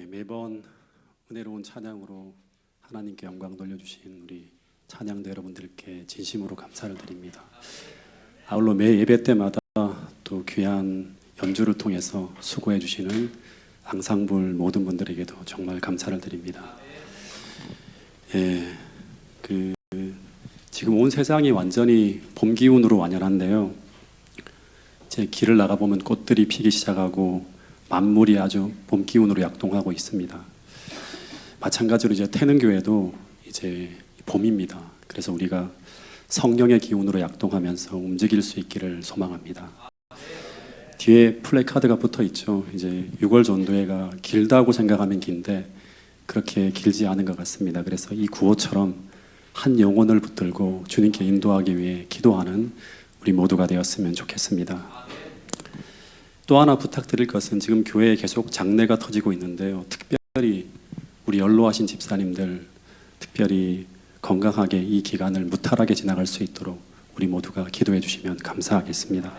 매번 은혜로운 찬양으로 하나님께 영광 돌려주신 우리 찬양대 여러분들께 진심으로 감사를 드립니다. 아울러 매 예배 때마다 또 귀한 연주를 통해서 수고해 주시는 앙상블 모든 분들에게도 정말 감사를 드립니다. 지금 온 세상이 완전히 봄 기운으로 완연한데요. 이제 길을 나가보면 꽃들이 피기 시작하고 만물이 아주 봄 기운으로 약동하고 있습니다. 마찬가지로 이제 태능교회도 이제 봄입니다. 그래서 우리가 성령의 기운으로 약동하면서 움직일 수 있기를 소망합니다. 뒤에 플래카드가 붙어 있죠. 이제 6월 전도회가 길다고 생각하면 긴데 그렇게 길지 않은 것 같습니다. 그래서 이 구호처럼 한 영혼을 붙들고 주님께 인도하기 위해 기도하는 우리 모두가 되었으면 좋겠습니다. 또 하나 부탁드릴 것은 지금 교회에 계속 장례가 터지고 있는데요. 특별히 우리 연로하신 집사님들 특별히 건강하게 이 기간을 무탈하게 지나갈 수 있도록 우리 모두가 기도해 주시면 감사하겠습니다.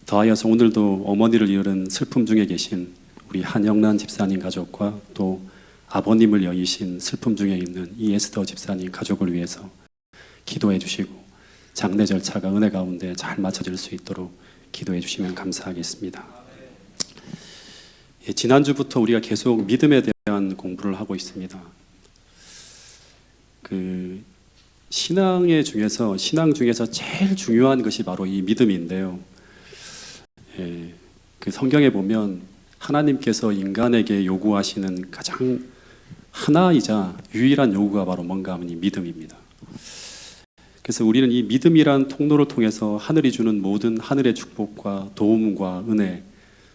더하여서 오늘도 어머니를 잃은 슬픔 중에 계신 우리 한영란 집사님 가족과 또 아버님을 여의신 슬픔 중에 있는 이에스더 집사님 가족을 위해서 기도해 주시고 장례 절차가 은혜 가운데 잘 마쳐질 수 있도록 기도해 주시면 감사하겠습니다. 지난주부터 우리가 계속 믿음에 대한 공부를 하고 있습니다. 신앙 중에서 제일 중요한 것이 바로 이 믿음인데요. 성경에 보면 하나님께서 인간에게 요구하시는 가장 하나이자 유일한 요구가 바로 뭔가 하면 이 믿음입니다. 그래서 우리는 이 믿음이란 통로를 통해서 하늘이 주는 모든 하늘의 축복과 도움과 은혜,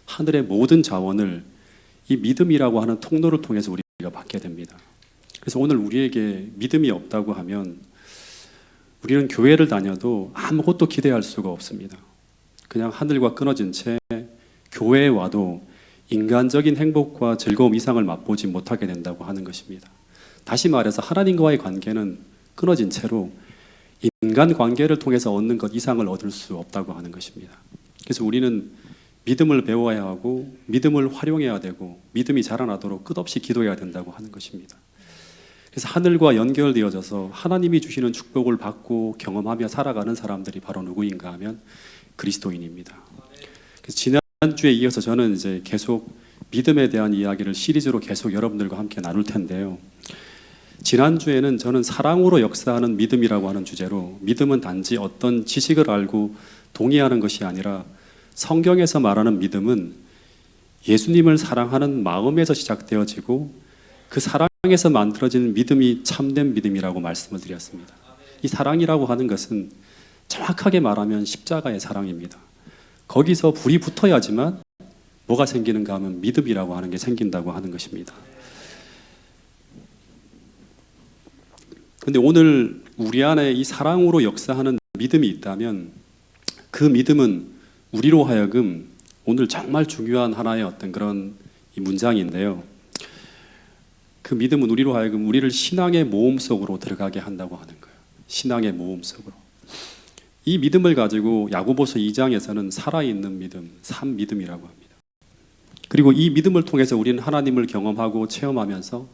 하늘의 모든 자원을 이 믿음이라고 하는 통로를 통해서 우리가 받게 됩니다. 그래서 오늘 우리에게 믿음이 없다고 하면 우리는 교회를 다녀도 아무것도 기대할 수가 없습니다. 그냥 하늘과 끊어진 채 교회에 와도 인간적인 행복과 즐거움 이상을 맛보지 못하게 된다고 하는 것입니다. 다시 말해서 하나님과의 관계는 끊어진 채로 인간 관계를 통해서 얻는 것 이상을 얻을 수 없다고 하는 것입니다. 그래서 우리는 믿음을 배워야 하고 믿음을 활용해야 되고 믿음이 자라나도록 끝없이 기도해야 된다고 하는 것입니다. 그래서 하늘과 연결되어져서 하나님이 주시는 축복을 받고 경험하며 살아가는 사람들이 바로 누구인가 하면 그리스도인입니다. 그래서 지난주에 이어서 저는 이제 계속 믿음에 대한 이야기를 시리즈로 계속 여러분들과 함께 나눌 텐데요. 지난주에는 저는 사랑으로 역사하는 믿음이라고 하는 주제로 믿음은 단지 어떤 지식을 알고 동의하는 것이 아니라 성경에서 말하는 믿음은 예수님을 사랑하는 마음에서 시작되어지고 그 사랑에서 만들어지는 믿음이 참된 믿음이라고 말씀을 드렸습니다. 이 사랑이라고 하는 것은 정확하게 말하면 십자가의 사랑입니다. 거기서 불이 붙어야지만 뭐가 생기는가 하면 믿음이라고 하는 게 생긴다고 하는 것입니다. 근데 오늘 우리 안에 이 사랑으로 역사하는 믿음이 있다면 그 믿음은 우리로 하여금 오늘 정말 중요한 하나의 어떤 그런 이 문장인데요. 그 믿음은 우리로 하여금 우리를 신앙의 모험 속으로 들어가게 한다고 하는 거예요. 신앙의 모험 속으로. 이 믿음을 가지고 야고보서 2장에서는 살아있는 믿음, 산 믿음이라고 합니다. 그리고 이 믿음을 통해서 우리는 하나님을 경험하고 체험하면서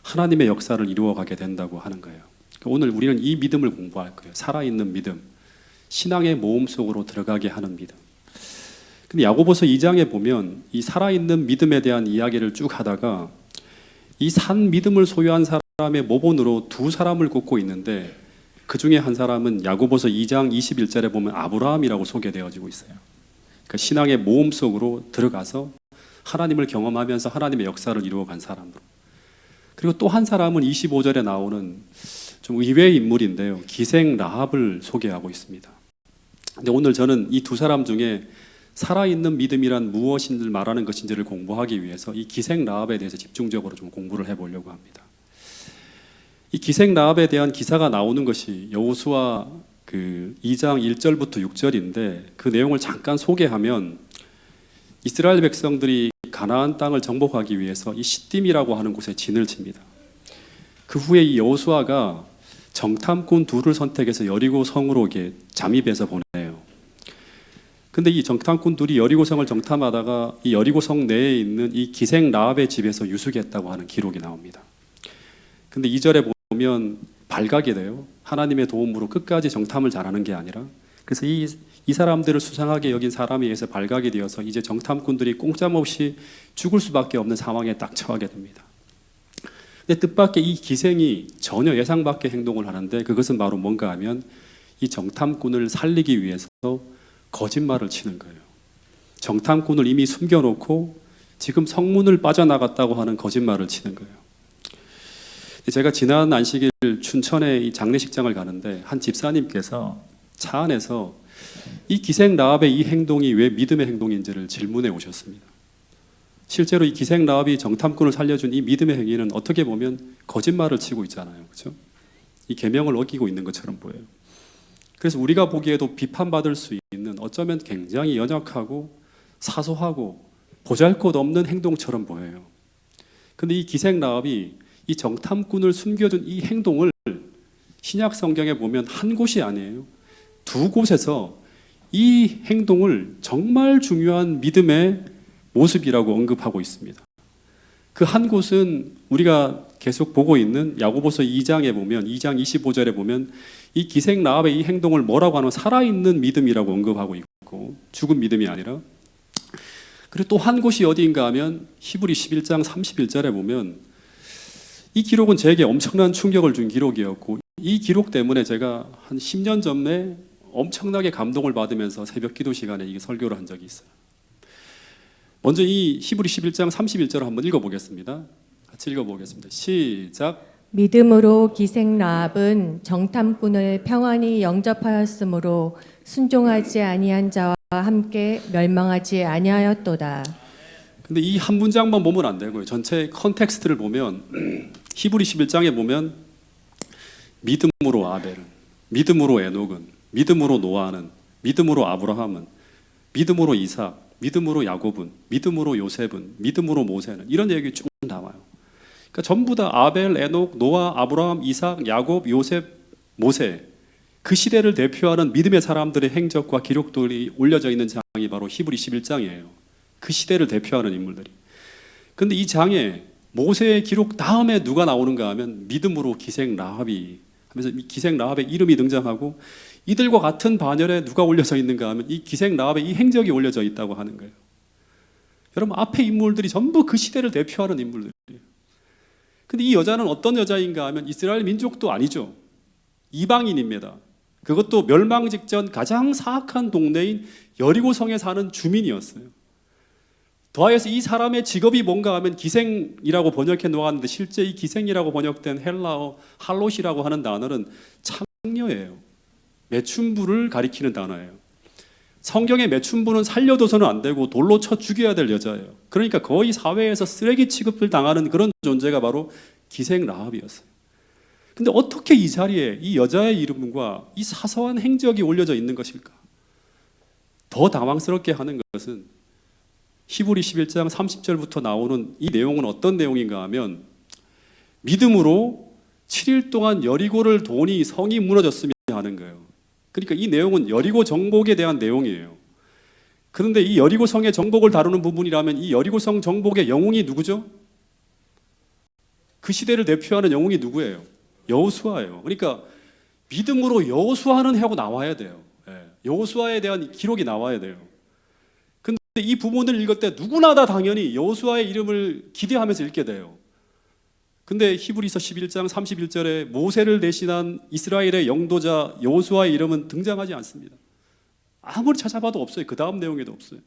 하나님의 역사를 이루어가게 된다고 하는 거예요. 오늘 우리는 이 믿음을 공부할 거예요. 살아있는 믿음, 신앙의 모험 속으로 들어가게 하는 믿음. 근데 야고보서 2장에 보면 이 살아있는 믿음에 대한 이야기를 쭉 하다가 이 산 믿음을 소유한 사람의 모본으로 두 사람을 꼽고 있는데 그 중에 한 사람은 야고보서 2장 21절에 보면 아브라함이라고 소개되어지고 있어요. 그러니까 신앙의 모험 속으로 들어가서 하나님을 경험하면서 하나님의 역사를 이루어간 사람으로. 그리고 또 한 사람은 25절에 나오는 좀 의외의 인물인데요. 기생 라합을 소개하고 있습니다. 근데 오늘 저는 이 두 사람 중에 살아있는 믿음이란 무엇인지 말하는 것인지를 공부하기 위해서 이 기생 라합에 대해서 집중적으로 좀 공부를 해보려고 합니다. 이 기생 라합에 대한 기사가 나오는 것이 여호수아 2장 1절부터 6절인데 그 내용을 잠깐 소개하면 이스라엘 백성들이 가나안 땅을 정복하기 위해서 이 시딤이라고 하는 곳에 진을 칩니다. 그 후에 이 여호수아가 정탐꾼 둘을 선택해서 여리고 성으로 잠입해서 보내요. 근데 이 정탐꾼들이 여리고성을 정탐하다가 이 여리고성 내에 있는 이 기생 라합의 집에서 유숙했다고 하는 기록이 나옵니다. 근데 2절에 보면 발각이 돼요. 하나님의 도움으로 끝까지 정탐을 잘하는 게 아니라, 그래서 이 사람들을 수상하게 여긴 사람에 의해서 발각이 되어서 이제 정탐꾼들이 꼼짝없이 죽을 수밖에 없는 상황에 딱 처하게 됩니다. 근데 뜻밖의 이 기생이 전혀 예상 밖의 행동을 하는데, 그것은 바로 뭔가 하면 이 정탐꾼을 살리기 위해서 거짓말을 치는 거예요. 정탐꾼을 이미 숨겨놓고 지금 성문을 빠져나갔다고 하는 거짓말을 치는 거예요. 제가 지난 안식일 춘천에 이 장례식장을 가는데 한 집사님께서 차 안에서 이 기생 라합의 이 행동이 왜 믿음의 행동인지를 질문해 오셨습니다. 실제로 이 기생 라합이 정탐꾼을 살려준 이 믿음의 행위는 어떻게 보면 거짓말을 치고 있잖아요, 그렇죠? 이 계명을 어기고 있는 것처럼 보여요. 그래서 우리가 보기에도 비판받을 수 있는, 어쩌면 굉장히 연약하고 사소하고 보잘것없는 행동처럼 보여요. 근데 이 기생 라합이 이 정탐꾼을 숨겨준 이 행동을 신약 성경에 보면 한 곳이 아니에요. 두 곳에서 이 행동을 정말 중요한 믿음의 모습이라고 언급하고 있습니다. 그 한 곳은 우리가 계속 보고 있는 야고보서 2장에 보면, 2장 25절에 보면 이 기생 라합의 이 행동을 뭐라고 하면 살아있는 믿음이라고 언급하고 있고, 죽은 믿음이 아니라. 그리고 또 한 곳이 어디인가 하면 히브리 11장 31절에 보면, 이 기록은 제게 엄청난 충격을 준 기록이었고, 이 기록 때문에 제가 한 10년 전에 엄청나게 감동을 받으면서 새벽 기도 시간에 이게 설교를 한 적이 있어요. 먼저 이 히브리 11장 31절을 한번 읽어보겠습니다. 같이 읽어보겠습니다. 시작. 믿음으로 기생 라합은 정탐꾼을 평안히 영접하였으므로 순종하지 아니한 자와 함께 멸망하지 아니하였도다. 근데 이 한 문장만 보면 안 되고요. 전체 컨텍스트를 보면 히브리 11장에 보면 믿음으로 아벨은, 믿음으로 에녹은, 믿음으로 노아는, 믿음으로 아브라함은, 믿음으로 이삭, 믿음으로 야곱은, 믿음으로 요셉은, 믿음으로 모세는, 이런 얘기 쭉 나와요. 그러니까 전부 다 아벨, 에녹, 노아, 아브라함, 이삭, 야곱, 요셉, 모세, 그 시대를 대표하는 믿음의 사람들의 행적과 기록들이 올려져 있는 장이 바로 히브리 11장이에요. 그 시대를 대표하는 인물들이. 그런데 이 장에 모세의 기록 다음에 누가 나오는가 하면 믿음으로 기생 라합이 하면서 기생 라합의 이름이 등장하고, 이들과 같은 반열에 누가 올려져 있는가 하면 이 기생 라합의 이 행적이 올려져 있다고 하는 거예요. 여러분, 앞에 인물들이 전부 그 시대를 대표하는 인물들이에요. 근데 이 여자는 어떤 여자인가 하면 이스라엘 민족도 아니죠. 이방인입니다. 그것도 멸망 직전 가장 사악한 동네인 여리고성에 사는 주민이었어요. 더하여서 이 사람의 직업이 뭔가 하면 기생이라고 번역해 놓았는데, 실제 이 기생이라고 번역된 헬라어 할롯이라고 하는 단어는 창녀예요. 매춘부를 가리키는 단어예요. 성경의 매춘부는 살려둬서는 안 되고 돌로 쳐 죽여야 될 여자예요. 그러니까 거의 사회에서 쓰레기 취급을 당하는 그런 존재가 바로 기생 라합이었어요. 근데 어떻게 이 자리에 이 여자의 이름과 이 사소한 행적이 올려져 있는 것일까? 더 당황스럽게 하는 것은 히브리 11장 30절부터 나오는 이 내용은 어떤 내용인가 하면, 믿음으로 7일 동안 여리고를 도니 성이 무너졌으며 하는 거예요. 그러니까 이 내용은 여리고 정복에 대한 내용이에요. 그런데 이 여리고 성의 정복을 다루는 부분이라면 이 여리고 성 정복의 영웅이 누구죠? 그 시대를 대표하는 영웅이 누구예요? 여호수아예요. 그러니까 믿음으로 여호수아는 하고 나와야 돼요. 여호수아에 대한 기록이 나와야 돼요. 근데 이 부분을 읽을 때 누구나 다 당연히 여호수아의 이름을 기대하면서 읽게 돼요. 근데 히브리서 11장 31절에 모세를 대신한 이스라엘의 영도자 여호수아의 이름은 등장하지 않습니다. 아무리 찾아봐도 없어요. 그 다음 내용에도 없어요.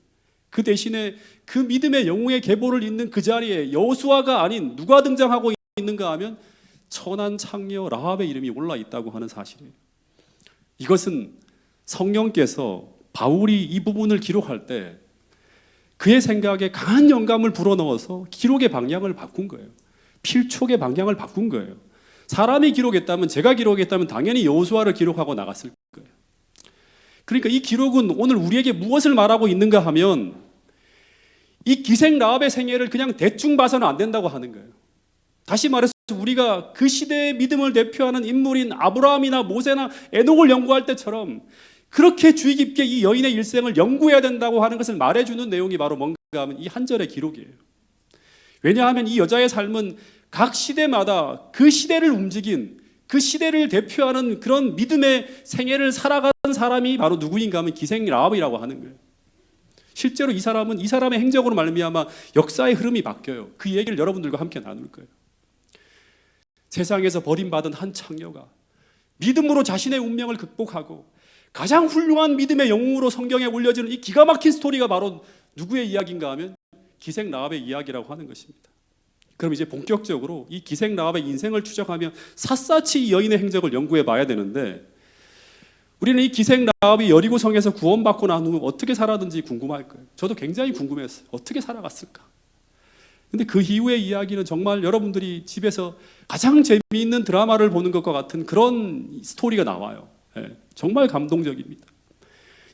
그 대신에 그 믿음의 영웅의 계보를 잇는 그 자리에 여호수아가 아닌 누가 등장하고 있는가 하면 천한 창녀 라합의 이름이 올라 있다고 하는 사실이에요. 이것은 성령께서 바울이 이 부분을 기록할 때 그의 생각에 강한 영감을 불어넣어서 기록의 방향을 바꾼 거예요. 필촉의 방향을 바꾼 거예요. 사람이 기록했다면, 제가 기록했다면 당연히 여호수아를 기록하고 나갔을 거예요. 그러니까 이 기록은 오늘 우리에게 무엇을 말하고 있는가 하면, 이 기생 라합의 생애를 그냥 대충 봐서는 안 된다고 하는 거예요. 다시 말해서 우리가 그 시대의 믿음을 대표하는 인물인 아브라함이나 모세나 에녹을 연구할 때처럼 그렇게 주의 깊게 이 여인의 일생을 연구해야 된다고 하는 것을 말해주는 내용이 바로 뭔가 하면 이 한 절의 기록이에요. 왜냐하면 이 여자의 삶은 각 시대마다 그 시대를 움직인, 그 시대를 대표하는 그런 믿음의 생애를 살아간 사람이 바로 누구인가 하면 기생 라합이라고 하는 거예요. 실제로 이 사람은 이 사람의 행적으로 말미암아 역사의 흐름이 바뀌어요. 그 얘기를 여러분들과 함께 나눌 거예요. 세상에서 버림받은 한 창녀가 믿음으로 자신의 운명을 극복하고 가장 훌륭한 믿음의 영웅으로 성경에 올려지는 이 기가 막힌 스토리가 바로 누구의 이야기인가 하면 기생 라합의 이야기라고 하는 것입니다. 그럼 이제 본격적으로 이 기생 라합의 인생을 추적하며 샅샅이 이 여인의 행적을 연구해 봐야 되는데, 우리는 이 기생 라합이 여리고성에서 구원받고 난 후 어떻게 살았는지 궁금할 거예요. 저도 굉장히 궁금했어요. 어떻게 살아갔을까? 근데 그 이후의 이야기는 정말 여러분들이 집에서 가장 재미있는 드라마를 보는 것과 같은 그런 스토리가 나와요. 정말 감동적입니다.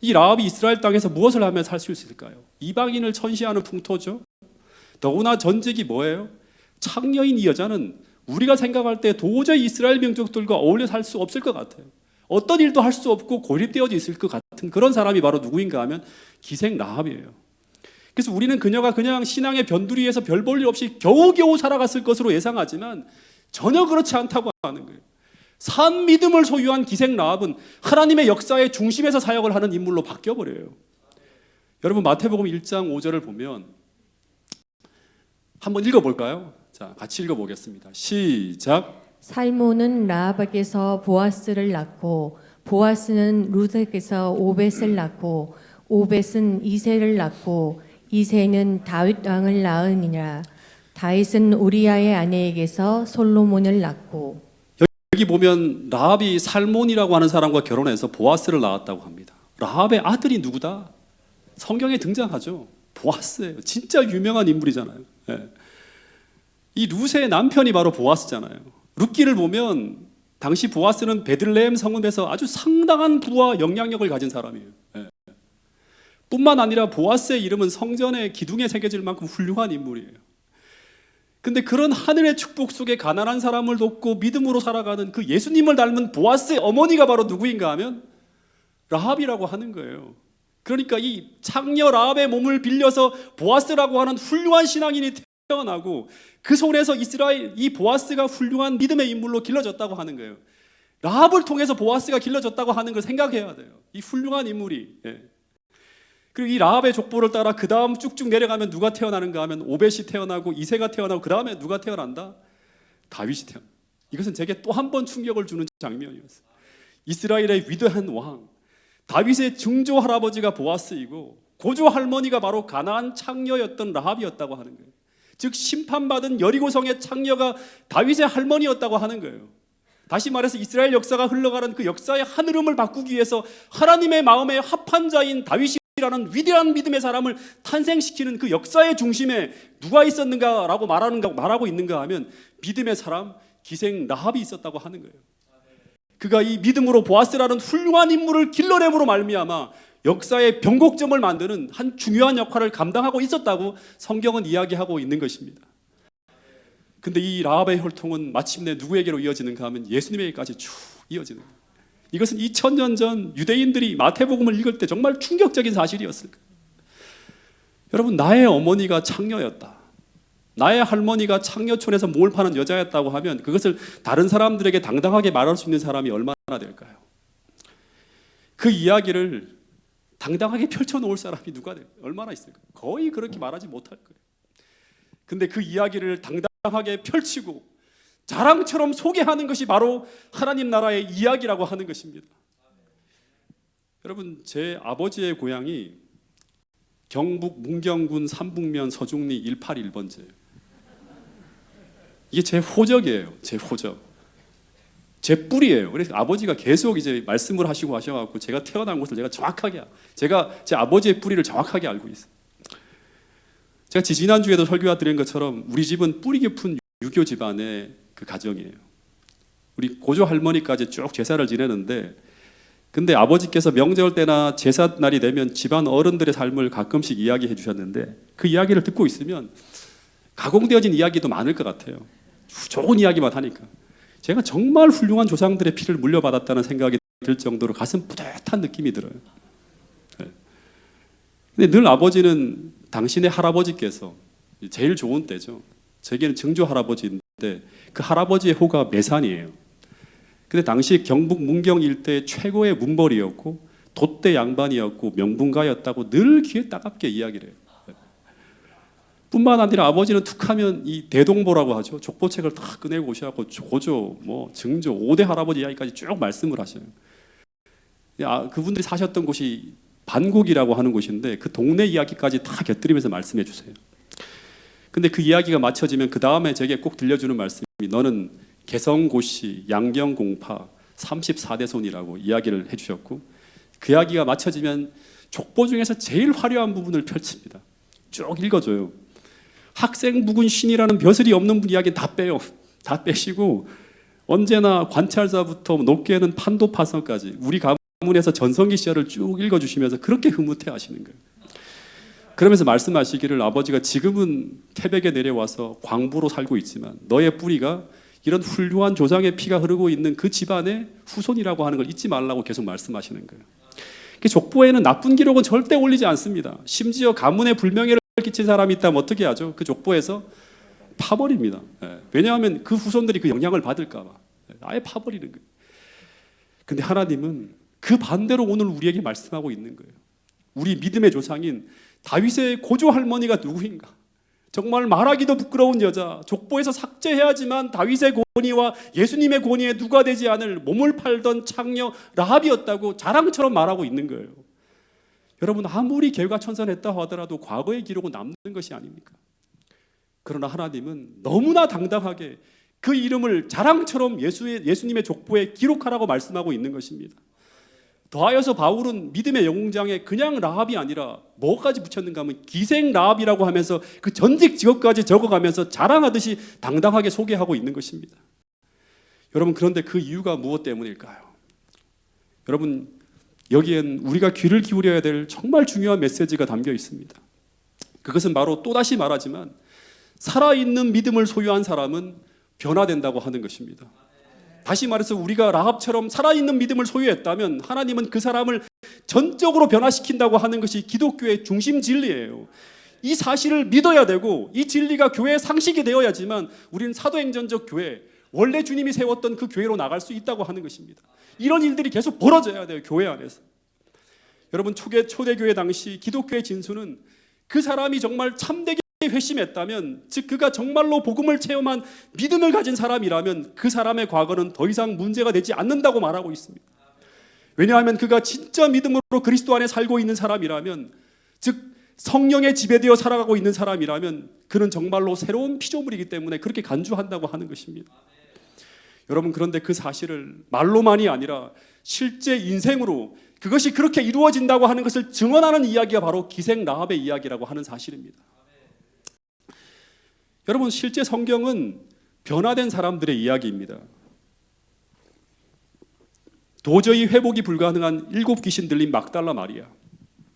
이 라합이 이스라엘 땅에서 무엇을 하면 살 수 있을까요? 이방인을 천시하는 풍토죠. 더구나 전직이 뭐예요? 창녀인 이 여자는 우리가 생각할 때 도저히 이스라엘 민족들과 어울려 살 수 없을 것 같아요. 어떤 일도 할 수 없고 고립되어져 있을 것 같은 그런 사람이 바로 누구인가 하면 기생 라합이에요. 그래서 우리는 그녀가 그냥 신앙의 변두리에서 별 볼 일 없이 겨우겨우 살아갔을 것으로 예상하지만 전혀 그렇지 않다고 하는 거예요. 산 믿음을 소유한 기생 라합은 하나님의 역사의 중심에서 사역을 하는 인물로 바뀌어버려요. 여러분 마태복음 1장 5절을 보면 한번 읽어볼까요? 자, 같이 읽어보겠습니다. 시작. 살모는 라합에게서 보아스를 낳고 보아스는 룻에게서 오벳을 낳고 오벳은 이새를 낳고 이새는 다윗 왕을 낳으니라. 다윗은 우리아의 아내에게서 솔로몬을 낳고. 여기 보면 라합이 살몬이라고 하는 사람과 결혼해서 보아스를 낳았다고 합니다. 라합의 아들이 누구다? 성경에 등장하죠. 보아스예요. 진짜 유명한 인물이잖아요. 이 룻의 남편이 바로 보아스잖아요. 룻기를 보면 당시 보아스는 베들레헴 성읍에서 아주 상당한 부와 영향력을 가진 사람이에요. 뿐만 아니라 보아스의 이름은 성전의 기둥에 새겨질 만큼 훌륭한 인물이에요. 근데 그런 하늘의 축복 속에 가난한 사람을 돕고 믿음으로 살아가는 그 예수님을 닮은 보아스의 어머니가 바로 누구인가 하면 라합이라고 하는 거예요. 그러니까 이 창녀 라합의 몸을 빌려서 보아스라고 하는 훌륭한 신앙인이 태어나고 그 손에서 이스라엘 이 보아스가 훌륭한 믿음의 인물로 길러졌다고 하는 거예요. 라합을 통해서 보아스가 길러졌다고 하는 걸 생각해야 돼요. 이 훌륭한 인물이. 그리고 이 라합의 족보를 따라 그 다음 쭉쭉 내려가면 누가 태어나는가 하면 오벳이 태어나고 이새가 태어나고 그 다음에 누가 태어난다? 다윗이 태어나. 이것은 제게 또 한 번 충격을 주는 장면이었어요. 이스라엘의 위대한 왕 다윗의 증조 할아버지가 보아스이고 고조 할머니가 바로 가나안 창녀였던 라합이었다고 하는 거예요. 즉 심판받은 여리고성의 창녀가 다윗의 할머니였다고 하는 거예요. 다시 말해서 이스라엘 역사가 흘러가는 그 역사의 한 흐름을 바꾸기 위해서 하나님의 마음에 합한 자인 다윗이라는 위대한 믿음의 사람을 탄생시키는 그 역사의 중심에 누가 있었는가라고 말하고 있는가 하면 믿음의 사람 기생 라합이 있었다고 하는 거예요. 그가 이 믿음으로 보아스라는 훌륭한 인물을 길러냄으로 말미암아 역사의 변곡점을 만드는 한 중요한 역할을 감당하고 있었다고 성경은 이야기하고 있는 것입니다. 근데 이 라합의 혈통은 마침내 누구에게로 이어지는가 하면 예수님에게까지 쭉 이어지는 거예요. 이것은 2000년 전 유대인들이 마태복음을 읽을 때 정말 충격적인 사실이었을 거예요. 여러분, 나의 어머니가 창녀였다, 나의 할머니가 창녀촌에서 몸을 파는 여자였다고 하면 그것을 다른 사람들에게 당당하게 말할 수 있는 사람이 얼마나 될까요? 그 이야기를 당당하게 펼쳐놓을 사람이 누가 될까요? 얼마나 있을까요? 거의 그렇게 말하지 못할 거예요. 근데 그 이야기를 당당하게 펼치고 자랑처럼 소개하는 것이 바로 하나님 나라의 이야기라고 하는 것입니다. 여러분, 제 아버지의 고향이 경북 문경군 삼북면 서중리 181번지예요. 이게 제 호적이에요. 제 호적, 제 뿌리예요. 그래서 아버지가 계속 이제 말씀을 하시고 하셔갖고 제가 태어난 곳을 제가 정확하게, 제가 제 아버지의 뿌리를 정확하게 알고 있어요. 제가 지난주에도 설교와 드린 것처럼 우리 집은 뿌리 깊은 유교 집안의 그 가정이에요. 우리 고조 할머니까지 쭉 제사를 지내는데, 근데 아버지께서 명절 때나 제사 날이 되면 집안 어른들의 삶을 가끔씩 이야기해 주셨는데 그 이야기를 듣고 있으면 가공되어진 이야기도 많을 것 같아요. 좋은 이야기만 하니까 제가 정말 훌륭한 조상들의 피를 물려받았다는 생각이 들 정도로 가슴 뿌듯한 느낌이 들어요. 근데 늘 아버지는 당신의 할아버지께서 제일 좋은 때죠. 저에게는 증조 할아버지인데 그 할아버지의 호가 매산이에요. 근데 당시 경북 문경 일대 최고의 문벌이었고 돛대 양반이었고 명분가였다고 늘 귀에 따갑게 이야기를 해요. 뿐만 아니라 아버지는 툭하면 이 대동보라고 하죠. 족보책을 다 꺼내고 오셔갖고 고조, 증조, 5대 할아버지 이야기까지 쭉 말씀을 하셔요. 그분들이 사셨던 곳이 반국이라고 하는 곳인데 그 동네 이야기까지 다 곁들이면서 말씀해 주세요. 근데 그 이야기가 마쳐지면 그 다음에 제게 꼭 들려주는 말씀이 너는 개성고시, 양경공파 34대 손이라고 이야기를 해주셨고 그 이야기가 마쳐지면 족보 중에서 제일 화려한 부분을 펼칩니다. 쭉 읽어줘요. 학생부군 신이라는 벼슬이 없는 분 이야기 다 빼요. 다 빼시고 언제나 관찰사부터 높게는 판도파서까지 우리 가문에서 전성기 시절을 쭉 읽어주시면서 그렇게 흐뭇해 하시는 거예요. 그러면서 말씀하시기를 아버지가 지금은 태백에 내려와서 광부로 살고 있지만 너의 뿌리가 이런 훌륭한 조상의 피가 흐르고 있는 그 집안의 후손이라고 하는 걸 잊지 말라고 계속 말씀하시는 거예요. 족보에는 나쁜 기록은 절대 올리지 않습니다. 심지어 가문에 불명예를 끼친 사람이 있다면 어떻게 하죠? 그 족보에서 파버립니다. 왜냐하면 그 후손들이 그 영향을 받을까 봐 아예 파버리는 거예요. 근데 하나님은 그 반대로 오늘 우리에게 말씀하고 있는 거예요. 우리 믿음의 조상인 다윗의 고조 할머니가 누구인가? 정말 말하기도 부끄러운 여자, 족보에서 삭제해야지만 다윗의 권위와 예수님의 권위에 누가 되지 않을 몸을 팔던 창녀 라합이었다고 자랑처럼 말하고 있는 거예요. 여러분 아무리 개과천선했다 하더라도 과거의 기록은 남는 것이 아닙니까? 그러나 하나님은 너무나 당당하게 그 이름을 자랑처럼 예수님의 족보에 기록하라고 말씀하고 있는 것입니다. 더하여서 바울은 믿음의 영웅장에 그냥 라합이 아니라 뭐까지 붙였는가 하면 기생 라합이라고 하면서 그 전직 직업까지 적어가면서 자랑하듯이 당당하게 소개하고 있는 것입니다. 여러분 그런데 그 이유가 무엇 때문일까요? 여러분 여기엔 우리가 귀를 기울여야 될 정말 중요한 메시지가 담겨 있습니다. 그것은 바로 또다시 말하지만 살아있는 믿음을 소유한 사람은 변화된다고 하는 것입니다. 다시 말해서 우리가 라합처럼 살아있는 믿음을 소유했다면 하나님은 그 사람을 전적으로 변화시킨다고 하는 것이 기독교의 중심 진리예요. 이 사실을 믿어야 되고 이 진리가 교회의 상식이 되어야지만 우리는 사도행전적 교회, 원래 주님이 세웠던 그 교회로 나갈 수 있다고 하는 것입니다. 이런 일들이 계속 벌어져야 돼요. 교회 안에서. 여러분 초대교회 당시 기독교의 진수는 그 사람이 정말 참되게 회심했다면, 즉 그가 정말로 복음을 체험한 믿음을 가진 사람이라면 그 사람의 과거는 더 이상 문제가 되지 않는다고 말하고 있습니다. 왜냐하면 그가 진짜 믿음으로 그리스도 안에 살고 있는 사람이라면, 즉 성령에 지배되어 살아가고 있는 사람이라면 그는 정말로 새로운 피조물이기 때문에 그렇게 간주한다고 하는 것입니다. 여러분 그런데 그 사실을 말로만이 아니라 실제 인생으로 그것이 그렇게 이루어진다고 하는 것을 증언하는 이야기가 바로 기생 라합의 이야기라고 하는 사실입니다. 여러분 실제 성경은 변화된 사람들의 이야기입니다. 도저히 회복이 불가능한 7 귀신 들린 막달라 마리아,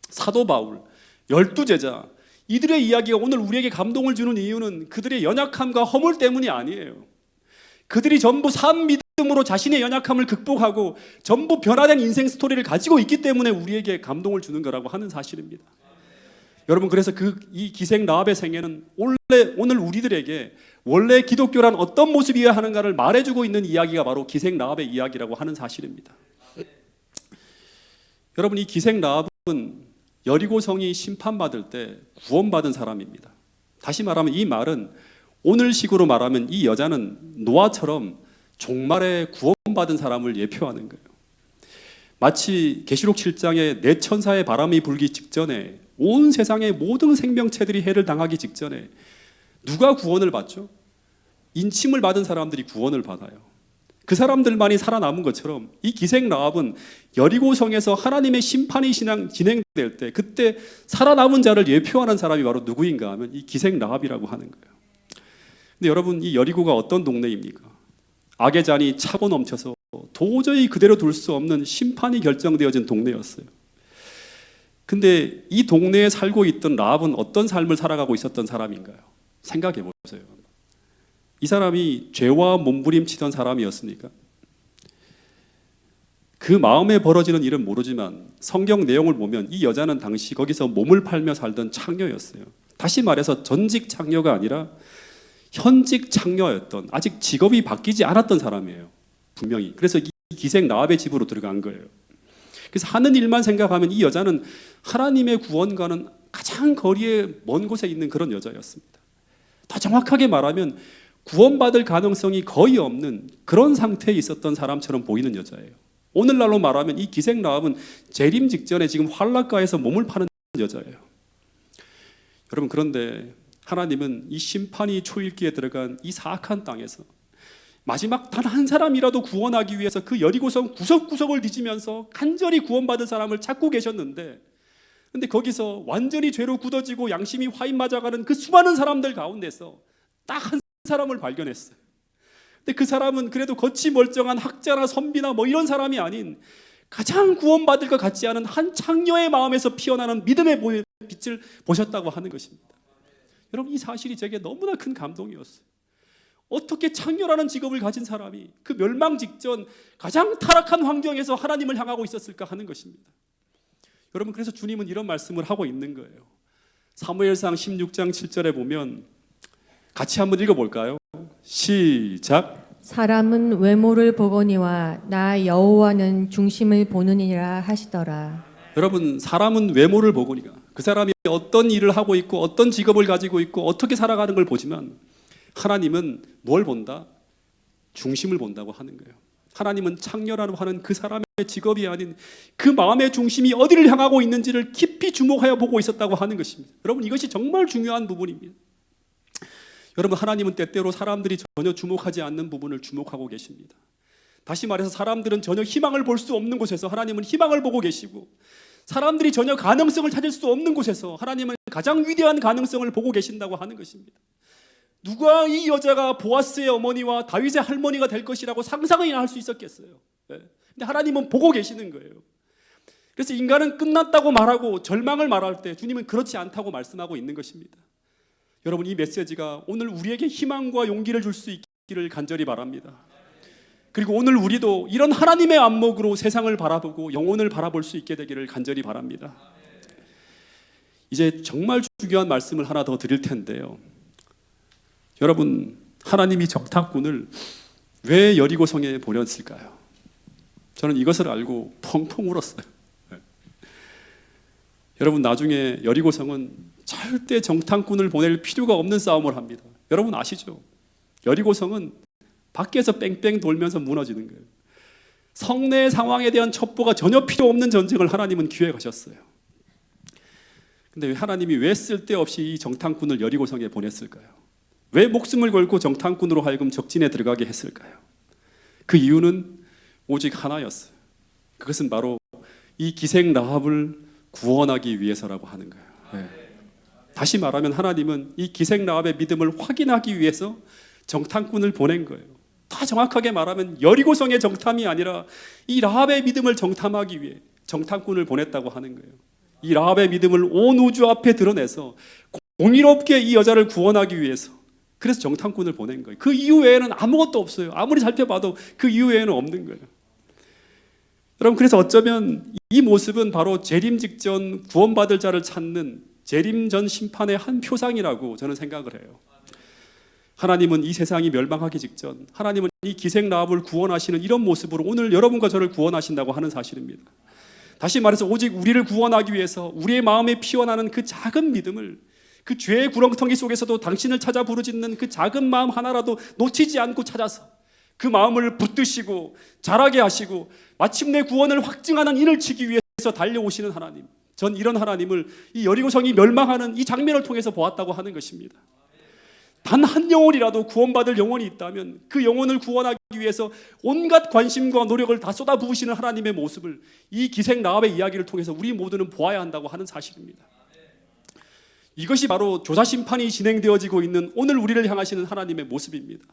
사도 바울, 12제자, 이들의 이야기가 오늘 우리에게 감동을 주는 이유는 그들의 연약함과 허물 때문이 아니에요. 그들이 전부 산 믿음으로 자신의 연약함을 극복하고 전부 변화된 인생 스토리를 가지고 있기 때문에 우리에게 감동을 주는 거라고 하는 사실입니다. 여러분 그래서 이 기생 라합의 생애는 오늘 우리들에게 원래 기독교란 어떤 모습이어야 하는가를 말해주고 있는 이야기가 바로 기생 라합의 이야기라고 하는 사실입니다. 여러분 이 기생 라합은 여리고성이 심판받을 때 구원받은 사람입니다. 다시 말하면 이 말은 오늘식으로 말하면 이 여자는 노아처럼 종말에 구원받은 사람을 예표하는 거예요. 마치 계시록 7장에 내 천사의 바람이 불기 직전에 온 세상의 모든 생명체들이 해를 당하기 직전에 누가 구원을 받죠? 인침을 받은 사람들이 구원을 받아요. 그 사람들만이 살아남은 것처럼 이 기생 라합은 여리고성에서 하나님의 심판이 진행될 때 그때 살아남은 자를 예표하는 사람이 바로 누구인가 하면 이 기생 라합이라고 하는 거예요. 근데 여러분 이 여리고가 어떤 동네입니까? 악의 잔이 차고 넘쳐서 도저히 그대로 둘 수 없는 심판이 결정되어진 동네였어요. 근데 이 동네에 살고 있던 라합은 어떤 삶을 살아가고 있었던 사람인가요? 생각해 보세요. 이 사람이 죄와 몸부림치던 사람이었으니까 그 마음에 벌어지는 일은 모르지만 성경 내용을 보면 이 여자는 당시 거기서 몸을 팔며 살던 창녀였어요. 다시 말해서 전직 창녀가 아니라 현직 창녀였던, 아직 직업이 바뀌지 않았던 사람이에요. 분명히. 그래서 이 기생 라합의 집으로 들어간 거예요. 그래서 하는 일만 생각하면 이 여자는 하나님의 구원과는 가장 거리에 먼 곳에 있는 그런 여자였습니다. 더 정확하게 말하면 구원받을 가능성이 거의 없는 그런 상태에 있었던 사람처럼 보이는 여자예요. 오늘날로 말하면 이 기생 라합은 재림 직전에 지금 환락가에서 몸을 파는 여자예요. 여러분, 그런데 하나님은 이 심판이 초일기에 들어간 이 사악한 땅에서 마지막 단 한 사람이라도 구원하기 위해서 그 여리고성 구석구석을 뒤지면서 간절히 구원받을 사람을 찾고 계셨는데, 근데 거기서 완전히 죄로 굳어지고 양심이 화인 맞아가는 그 수많은 사람들 가운데서 딱 한 사람을 발견했어요. 근데 그 사람은 그래도 겉이 멀쩡한 학자나 선비나 뭐 이런 사람이 아닌 가장 구원받을 것 같지 않은 한 창녀의 마음에서 피어나는 믿음의 빛을 보셨다고 하는 것입니다. 여러분, 이 사실이 제게 너무나 큰 감동이었어요. 어떻게 창녀라는 직업을 가진 사람이 그 멸망 직전 가장 타락한 환경에서 하나님을 향하고 있었을까 하는 것입니다. 여러분, 그래서 주님은 이런 말씀을 하고 있는 거예요. 사무엘상 16장 7절에 보면 같이 한번 읽어볼까요? 시작. 사람은 외모를 보거니와 나 여호와는 중심을 보느니라 하시더라. 여러분, 사람은 외모를 보거니와 그 사람이 어떤 일을 하고 있고 어떤 직업을 가지고 있고 어떻게 살아가는 걸 보지만 하나님은 뭘 본다? 중심을 본다고 하는 거예요. 하나님은 창녀라고 하는 그 사람의 직업이 아닌 그 마음의 중심이 어디를 향하고 있는지를 깊이 주목하여 보고 있었다고 하는 것입니다. 여러분, 이것이 정말 중요한 부분입니다. 여러분, 하나님은 때때로 사람들이 전혀 주목하지 않는 부분을 주목하고 계십니다. 다시 말해서 사람들은 전혀 희망을 볼 수 없는 곳에서 하나님은 희망을 보고 계시고, 사람들이 전혀 가능성을 찾을 수 없는 곳에서 하나님은 가장 위대한 가능성을 보고 계신다고 하는 것입니다. 누가 이 여자가 보아스의 어머니와 다윗의 할머니가 될 것이라고 상상이나 할 수 있었겠어요. 근데 하나님은 보고 계시는 거예요. 그래서 인간은 끝났다고 말하고 절망을 말할 때 주님은 그렇지 않다고 말씀하고 있는 것입니다. 여러분, 이 메시지가 오늘 우리에게 희망과 용기를 줄 수 있기를 간절히 바랍니다. 그리고 오늘 우리도 이런 하나님의 안목으로 세상을 바라보고 영혼을 바라볼 수 있게 되기를 간절히 바랍니다. 이제 정말 중요한 말씀을 하나 더 드릴 텐데요. 여러분, 하나님이 정탐꾼을 왜 여리고성에 보냈을까요? 저는 이것을 알고 펑펑 울었어요. 여러분, 나중에 여리고성은 절대 정탐꾼을 보낼 필요가 없는 싸움을 합니다. 여러분 아시죠? 여리고성은 밖에서 뺑뺑 돌면서 무너지는 거예요. 성내 상황에 대한 첩보가 전혀 필요 없는 전쟁을 하나님은 기획하셨어요. 근데 하나님이 왜 쓸데없이 이 정탐꾼을 여리고성에 보냈을까요? 왜 목숨을 걸고 정탐꾼으로 하여금 적진에 들어가게 했을까요? 그 이유는 오직 하나였어요. 그것은 바로 이 기생 라합을 구원하기 위해서라고 하는 거예요. 네. 다시 말하면 하나님은 이 기생 라합의 믿음을 확인하기 위해서 정탐꾼을 보낸 거예요. 더 정확하게 말하면 여리고성의 정탐이 아니라 이 라합의 믿음을 정탐하기 위해 정탐꾼을 보냈다고 하는 거예요. 이 라합의 믿음을 온 우주 앞에 드러내서 공의롭게 이 여자를 구원하기 위해서, 그래서 정탐꾼을 보낸 거예요. 그 이유 외에는 아무것도 없어요. 아무리 살펴봐도 그 이유 외에는 없는 거예요. 여러분, 그래서 어쩌면 이 모습은 바로 재림 직전 구원받을 자를 찾는 재림 전 심판의 한 표상이라고 저는 생각을 해요. 하나님은 이 세상이 멸망하기 직전 하나님은 이 기생 라합을 구원하시는 이런 모습으로 오늘 여러분과 저를 구원하신다고 하는 사실입니다. 다시 말해서 오직 우리를 구원하기 위해서 우리의 마음에 피어나는 그 작은 믿음을, 그 죄의 구렁텅이 속에서도 당신을 찾아 부르짖는 그 작은 마음 하나라도 놓치지 않고 찾아서 그 마음을 붙드시고 자라게 하시고 마침내 구원을 확증하는 인을 치기 위해서 달려오시는 하나님, 전 이런 하나님을 이 여리고성이 멸망하는 이 장면을 통해서 보았다고 하는 것입니다. 단 한 영혼이라도 구원받을 영혼이 있다면 그 영혼을 구원하기 위해서 온갖 관심과 노력을 다 쏟아부으시는 하나님의 모습을 이 기생 라합의 이야기를 통해서 우리 모두는 보아야 한다고 하는 사실입니다. 이것이 바로 조사심판이 진행되어지고 있는 오늘 우리를 향하시는 하나님의 모습입니다.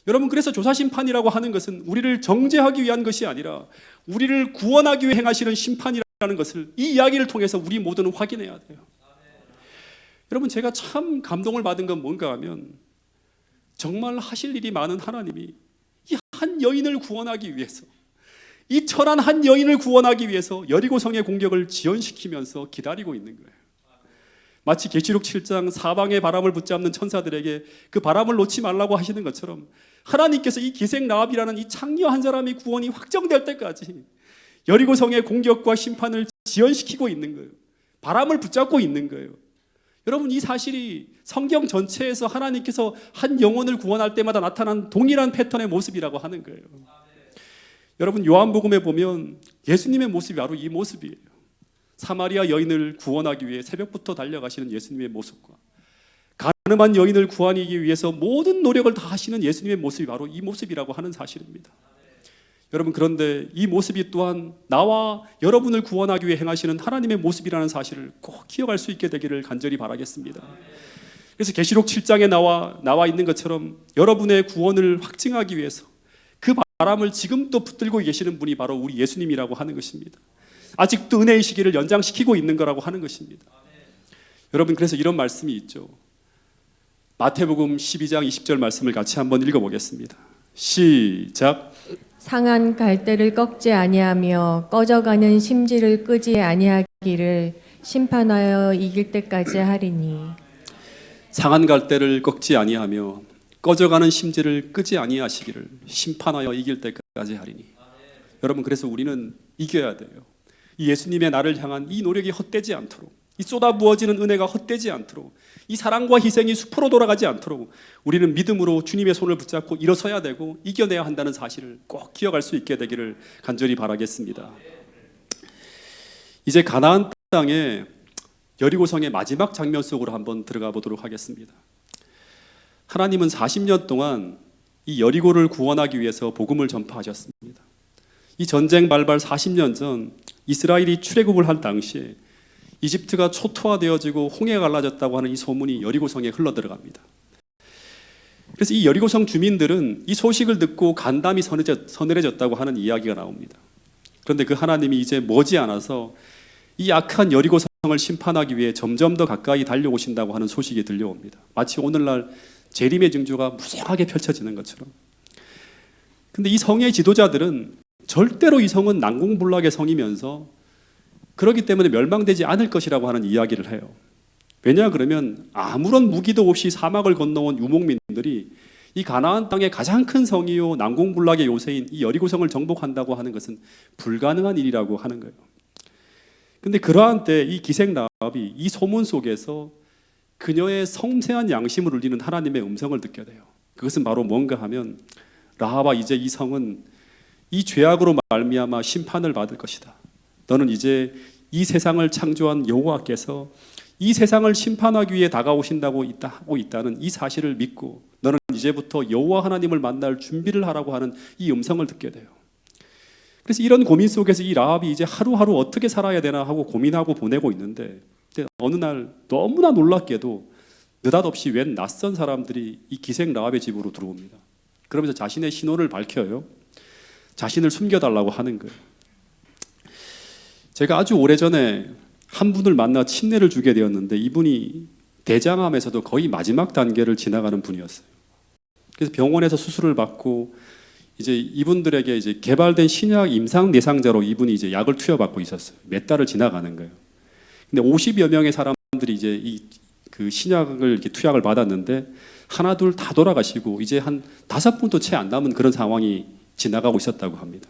여러분, 그래서 조사심판이라고 하는 것은 우리를 정죄하기 위한 것이 아니라 우리를 구원하기 위해 행하시는 심판이라는 것을 이 이야기를 통해서 우리 모두는 확인해야 돼요. 여러분, 제가 참 감동을 받은 건 뭔가 하면 정말 하실 일이 많은 하나님이 이 한 여인을 구원하기 위해서, 이 천한 한 여인을 구원하기 위해서 여리고성의 공격을 지연시키면서 기다리고 있는 거예요. 마치 계시록 7장 사방의 바람을 붙잡는 천사들에게 그 바람을 놓지 말라고 하시는 것처럼 하나님께서 이 기생 라합이라는 이 창녀 한 사람의 구원이 확정될 때까지 여리고성의 공격과 심판을 지연시키고 있는 거예요. 바람을 붙잡고 있는 거예요. 여러분, 이 사실이 성경 전체에서 하나님께서 한 영혼을 구원할 때마다 나타난 동일한 패턴의 모습이라고 하는 거예요. 여러분, 요한복음에 보면 예수님의 모습이 바로 이 모습이에요. 사마리아 여인을 구원하기 위해 새벽부터 달려가시는 예수님의 모습과 가늠한 여인을 구하기 위해서 모든 노력을 다 하시는 예수님의 모습이 바로 이 모습이라고 하는 사실입니다. 여러분, 그런데 이 모습이 또한 나와 여러분을 구원하기 위해 행하시는 하나님의 모습이라는 사실을 꼭 기억할 수 있게 되기를 간절히 바라겠습니다. 그래서 계시록 7장에 나와 있는 것처럼 여러분의 구원을 확증하기 위해서 그 바람을 지금도 붙들고 계시는 분이 바로 우리 예수님이라고 하는 것입니다. 아직도 은혜의 시기를 연장시키고 있는 거라고 하는 것입니다. 여러분, 그래서 이런 말씀이 있죠. 마태복음 12장 20절 말씀을 같이 한번 읽어보겠습니다. 시작. 상한 갈대를 꺾지 아니하며 꺼져가는 심지를 끄지 아니하기를 심판하여 이길 때까지 하리니. 상한 갈대를 꺾지 아니하며 꺼져가는 심지를 끄지 아니하시기를 심판하여 이길 때까지 하리니. 여러분, 그래서 우리는 이겨야 돼요. 이 예수님의 나를 향한 이 노력이 헛되지 않도록, 이 쏟아부어지는 은혜가 헛되지 않도록, 이 사랑과 희생이 수포로 돌아가지 않도록 우리는 믿음으로 주님의 손을 붙잡고 일어서야 되고 이겨내야 한다는 사실을 꼭 기억할 수 있게 되기를 간절히 바라겠습니다. 이제 가나안 땅의 여리고성의 마지막 장면 속으로 한번 들어가 보도록 하겠습니다. 하나님은 40년 동안 이 여리고를 구원하기 위해서 복음을 전파하셨습니다. 이 전쟁 발발 40년 전 이스라엘이 출애굽을 한 당시에 이집트가 초토화되어지고 홍해가 갈라졌다고 하는 이 소문이 여리고성에 흘러들어갑니다. 그래서 이 여리고성 주민들은 이 소식을 듣고 간담이 서늘해졌다고 하는 이야기가 나옵니다. 그런데 그 하나님이 이제 머지않아서 이 악한 여리고성을 심판하기 위해 점점 더 가까이 달려오신다고 하는 소식이 들려옵니다. 마치 오늘날 재림의 징조가 무성하게 펼쳐지는 것처럼. 근데 이 성의 지도자들은 절대로 이 성은 난공불락의 성이면서 그렇기 때문에 멸망되지 않을 것이라고 하는 이야기를 해요. 왜냐 그러면 아무런 무기도 없이 사막을 건너온 유목민들이 이 가나안 땅의 가장 큰 성이요 난공불락의 요새인 이 여리고성을 정복한다고 하는 것은 불가능한 일이라고 하는 거예요. 근데 그러한 때 이 기생 라합이 이 소문 속에서 그녀의 섬세한 양심을 울리는 하나님의 음성을 듣게 돼요. 그것은 바로 뭔가 하면 라합아, 이제 이 성은 이 죄악으로 말미암아 심판을 받을 것이다. 너는 이제 이 세상을 창조한 여호와께서 이 세상을 심판하기 위해 다가오신다고 하고 있다는 이 사실을 믿고 너는 이제부터 여호와 하나님을 만날 준비를 하라고 하는 이 음성을 듣게 돼요. 그래서 이런 고민 속에서 이 라합이 이제 하루하루 어떻게 살아야 되나 하고 고민하고 보내고 있는데 어느 날 너무나 놀랍게도 느닷없이 웬 낯선 사람들이 이 기생 라합의 집으로 들어옵니다. 그러면서 자신의 신원을 밝혀요. 자신을 숨겨달라고 하는 거예요. 제가 아주 오래전에 한 분을 만나 침례를 주게 되었는데 이분이 대장암에서도 거의 마지막 단계를 지나가는 분이었어요. 그래서 병원에서 수술을 받고 이제 이분들에게 이제 개발된 신약 임상 내상자로 이분이 이제 약을 투여받고 있었어요. 몇 달을 지나가는 거예요. 근데 50여 명의 사람들이 이제 그 신약을 이렇게 투약을 받았는데 하나 둘 다 돌아가시고 이제 한 5분도 채 안 남은 그런 상황이 지나가고 있었다고 합니다.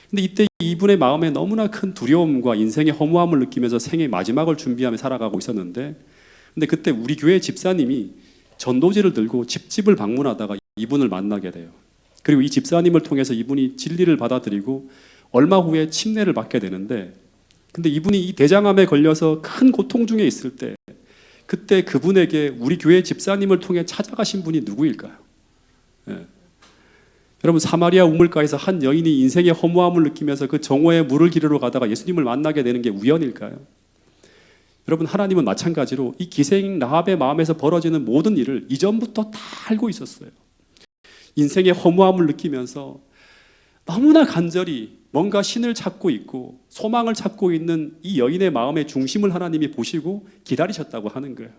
근데 이때 이분의 마음에 너무나 큰 두려움과 인생의 허무함을 느끼면서 생의 마지막을 준비하며 살아가고 있었는데 근데 그때 우리 교회 집사님이 전도지를 들고 집집을 방문하다가 이분을 만나게 돼요. 그리고 이 집사님을 통해서 이분이 진리를 받아들이고 얼마 후에 침례를 받게 되는데 근데 이분이 이 대장암에 걸려서 큰 고통 중에 있을 때 그때 그분에게 우리 교회 집사님을 통해 찾아가신 분이 누구일까요? 예. 여러분, 사마리아 우물가에서 한 여인이 인생의 허무함을 느끼면서 그 정오에 물을 기르러 가다가 예수님을 만나게 되는 게 우연일까요? 여러분, 하나님은 마찬가지로 이 기생 라합의 마음에서 벌어지는 모든 일을 이전부터 다 알고 있었어요. 인생의 허무함을 느끼면서 너무나 간절히 뭔가 신을 찾고 있고 소망을 찾고 있는 이 여인의 마음의 중심을 하나님이 보시고 기다리셨다고 하는 거예요.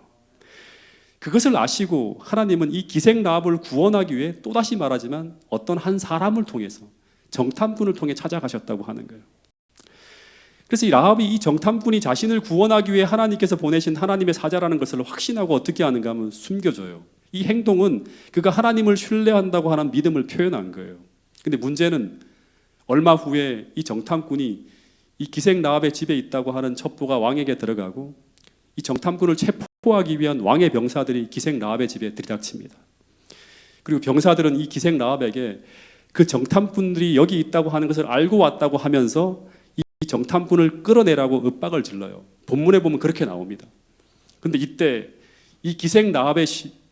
그것을 아시고 하나님은 이 기생 라합을 구원하기 위해 또다시 말하지만 어떤 한 사람을 통해서 정탐꾼을 통해 찾아가셨다고 하는 거예요. 그래서 이 라합이 이 정탐꾼이 자신을 구원하기 위해 하나님께서 보내신 하나님의 사자라는 것을 확신하고 어떻게 하는가 하면 숨겨줘요. 이 행동은 그가 하나님을 신뢰한다고 하는 믿음을 표현한 거예요. 근데 문제는 얼마 후에 이 정탐꾼이 이 기생 라합의 집에 있다고 하는 첩보가 왕에게 들어가고 이 정탐꾼을 체포하기 위한 왕의 병사들이 기생 라합의 집에 들이닥칩니다. 그리고 병사들은 이 기생 라합에게 그 정탐꾼들이 여기 있다고 하는 것을 알고 왔다고 하면서 이 정탐꾼을 끌어내라고 윽박을 질러요. 본문에 보면 그렇게 나옵니다. 그런데 이때 이 기생 라합의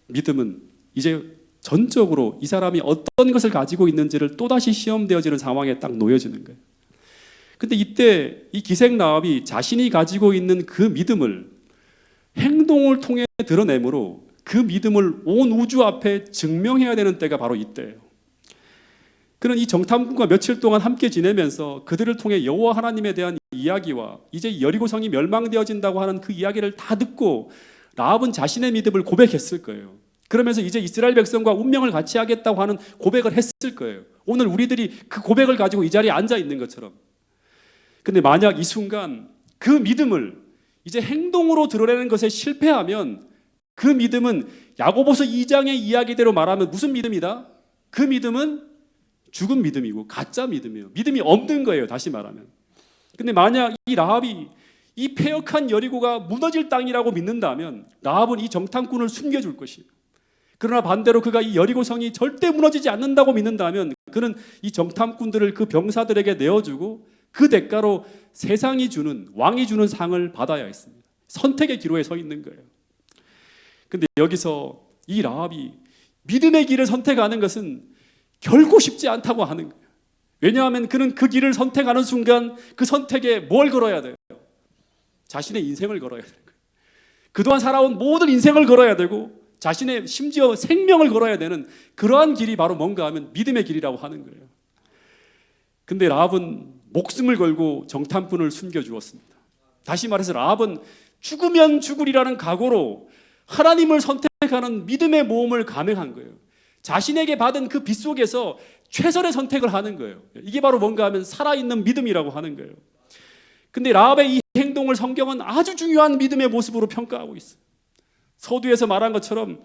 믿음은 이제 전적으로 이 사람이 어떤 것을 가지고 있는지를 또다시 시험되어지는 상황에 딱 놓여지는 거예요. 근데 이때 이 기생 라합이 자신이 가지고 있는 그 믿음을 행동을 통해 드러내므로 그 믿음을 온 우주 앞에 증명해야 되는 때가 바로 이때예요. 그는 이 정탐꾼과 며칠 동안 함께 지내면서 그들을 통해 여호와 하나님에 대한 이야기와 이제 여리고성이 멸망되어진다고 하는 그 이야기를 다 듣고 라합은 자신의 믿음을 고백했을 거예요. 그러면서 이제 이스라엘 백성과 운명을 같이 하겠다고 하는 고백을 했을 거예요. 오늘 우리들이 그 고백을 가지고 이 자리에 앉아 있는 것처럼. 근데 만약 이 순간 그 믿음을 이제 행동으로 드러내는 것에 실패하면 그 믿음은 야고보서 2장의 이야기대로 말하면 무슨 믿음이다? 그 믿음은 죽은 믿음이고 가짜 믿음이에요. 믿음이 없는 거예요. 다시 말하면. 근데 만약 이 라합이 이 패역한 여리고가 무너질 땅이라고 믿는다면 라합은 이 정탐꾼을 숨겨줄 것이에요. 그러나 반대로 그가 이 여리고성이 절대 무너지지 않는다고 믿는다면 그는 이 정탐꾼들을 그 병사들에게 내어주고 그 대가로 세상이 주는, 왕이 주는 상을 받아야 했습니다. 선택의 기로에 서 있는 거예요. 근데 여기서 이 라합이 믿음의 길을 선택하는 것은 결코 쉽지 않다고 하는 거예요. 왜냐하면 그는 그 길을 선택하는 순간 그 선택에 뭘 걸어야 돼요? 자신의 인생을 걸어야 되는 거예요. 그동안 살아온 모든 인생을 걸어야 되고 자신의 심지어 생명을 걸어야 되는 그러한 길이 바로 뭔가 하면 믿음의 길이라고 하는 거예요. 근데 라합은 목숨을 걸고 정탐꾼을 숨겨주었습니다. 다시 말해서 라합은 죽으면 죽으리라는 각오로 하나님을 선택하는 믿음의 모험을 감행한 거예요. 자신에게 받은 그 빚 속에서 최선의 선택을 하는 거예요. 이게 바로 뭔가 하면 살아있는 믿음이라고 하는 거예요. 근데 라합의 이 행동을 성경은 아주 중요한 믿음의 모습으로 평가하고 있어요. 서두에서 말한 것처럼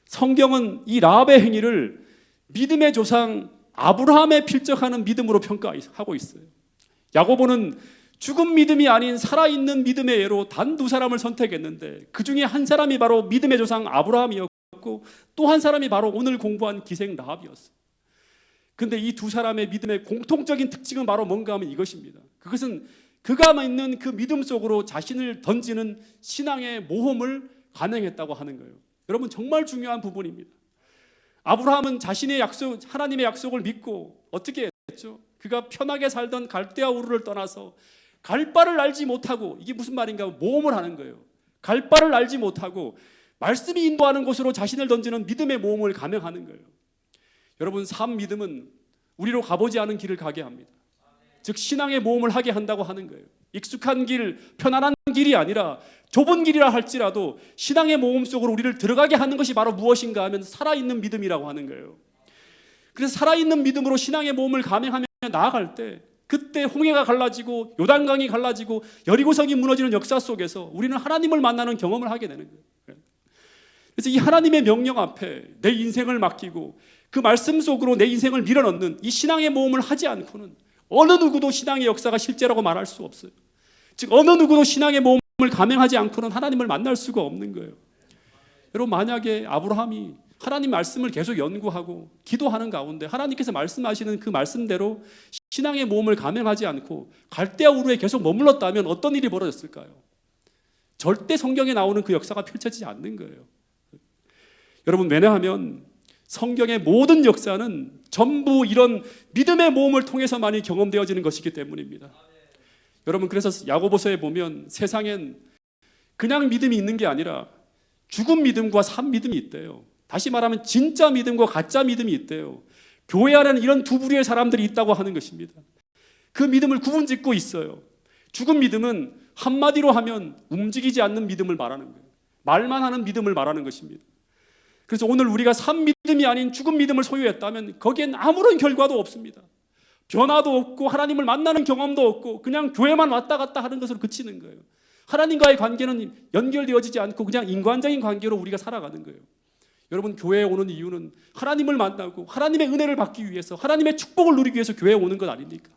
성경은 이 라합의 행위를 믿음의 조상 아브라함에 필적하는 믿음으로 평가하고 있어요. 야고보는 죽은 믿음이 아닌 살아있는 믿음의 예로 단 두 사람을 선택했는데 그 중에 한 사람이 바로 믿음의 조상 아브라함이었고 또 한 사람이 바로 오늘 공부한 기생 라합이었어요. 근데 이 두 사람의 믿음의 공통적인 특징은 바로 뭔가 하면 이것입니다. 그것은 그가 있는 그 믿음 속으로 자신을 던지는 신앙의 모험을 감행했다고 하는 거예요. 여러분 정말 중요한 부분입니다. 아브라함은 자신의 약속, 하나님의 약속을 믿고 어떻게 했죠? 그가 편하게 살던 갈대아 우르를 떠나서 갈 바를 알지 못하고, 이게 무슨 말인가 하면 모험을 하는 거예요. 갈 바를 알지 못하고 말씀이 인도하는 곳으로 자신을 던지는 믿음의 모험을 감행하는 거예요. 여러분 삶 믿음은 우리로 가보지 않은 길을 가게 합니다. 즉 신앙의 모험을 하게 한다고 하는 거예요. 익숙한 길, 편안한 길이 아니라 좁은 길이라 할지라도 신앙의 모험 속으로 우리를 들어가게 하는 것이 바로 무엇인가 하면 살아있는 믿음이라고 하는 거예요. 그래서 살아있는 믿음으로 신앙의 모험을 감행하며 나아갈 때 그때 홍해가 갈라지고 요단강이 갈라지고 여리고성이 무너지는 역사 속에서 우리는 하나님을 만나는 경험을 하게 되는 거예요. 그래서 이 하나님의 명령 앞에 내 인생을 맡기고 그 말씀 속으로 내 인생을 밀어넣는 이 신앙의 모험을 하지 않고는 어느 누구도 신앙의 역사가 실제라고 말할 수 없어요. 즉 어느 누구도 신앙의 모험을 감행하지 않고는 하나님을 만날 수가 없는 거예요. 여러분 만약에 아브라함이 하나님 말씀을 계속 연구하고 기도하는 가운데 하나님께서 말씀하시는 그 말씀대로 신앙의 모험을 감행하지 않고 갈대아 우르에 계속 머물렀다면 어떤 일이 벌어졌을까요? 절대 성경에 나오는 그 역사가 펼쳐지지 않는 거예요. 여러분 왜냐하면 성경의 모든 역사는 전부 이런 믿음의 모험을 통해서만이 경험되어지는 것이기 때문입니다. 여러분 그래서 야고보서에 보면 세상엔 그냥 믿음이 있는 게 아니라 죽은 믿음과 산 믿음이 있대요. 다시 말하면 진짜 믿음과 가짜 믿음이 있대요. 교회 안에는 이런 두 부류의 사람들이 있다고 하는 것입니다. 그 믿음을 구분짓고 있어요. 죽은 믿음은 한마디로 하면 움직이지 않는 믿음을 말하는 거예요. 말만 하는 믿음을 말하는 것입니다. 그래서 오늘 우리가 산 믿음이 아닌 죽은 믿음을 소유했다면 거기엔 아무런 결과도 없습니다. 변화도 없고 하나님을 만나는 경험도 없고 그냥 교회만 왔다 갔다 하는 것으로 그치는 거예요. 하나님과의 관계는 연결되어지지 않고 그냥 인간적인 관계로 우리가 살아가는 거예요. 여러분, 교회에 오는 이유는 하나님을 만나고 하나님의 은혜를 받기 위해서, 하나님의 축복을 누리기 위해서 교회에 오는 것 아닙니까?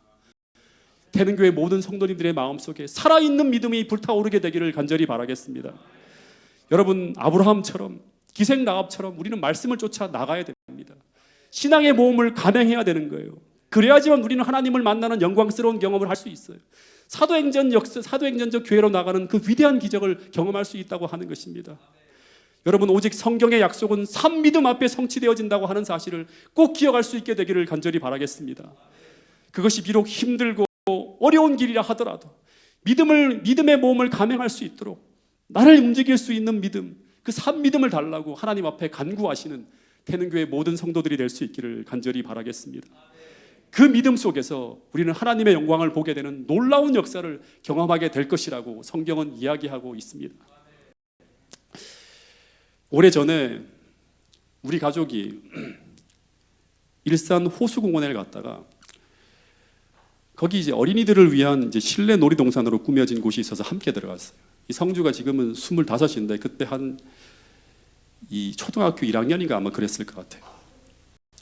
대능교회 모든 성도님들의 마음속에 살아있는 믿음이 불타오르게 되기를 간절히 바라겠습니다. 여러분, 아브라함처럼 기생나합처럼 우리는 말씀을 쫓아 나가야 됩니다. 신앙의 모험을 감행해야 되는 거예요. 그래야지만 우리는 하나님을 만나는 영광스러운 경험을 할 수 있어요. 사도행전적 교회로 나가는 그 위대한 기적을 경험할 수 있다고 하는 것입니다. 여러분, 오직 성경의 약속은 산 믿음 앞에 성취되어진다고 하는 사실을 꼭 기억할 수 있게 되기를 간절히 바라겠습니다. 그것이 비록 힘들고 어려운 길이라 하더라도 믿음의 모험을 감행할 수 있도록 나를 움직일 수 있는 믿음, 그 산 믿음을 달라고 하나님 앞에 간구하시는 태능교회 모든 성도들이 될 수 있기를 간절히 바라겠습니다. 그 믿음 속에서 우리는 하나님의 영광을 보게 되는 놀라운 역사를 경험하게 될 것이라고 성경은 이야기하고 있습니다. 오래전에 우리 가족이 일산 호수공원에 갔다가 거기 이제 어린이들을 위한 이제 실내 놀이동산으로 꾸며진 곳이 있어서 함께 들어갔어요. 이 성주가 지금은 25인데 그때 이 초등학교 1학년인가 아마 그랬을 것 같아요.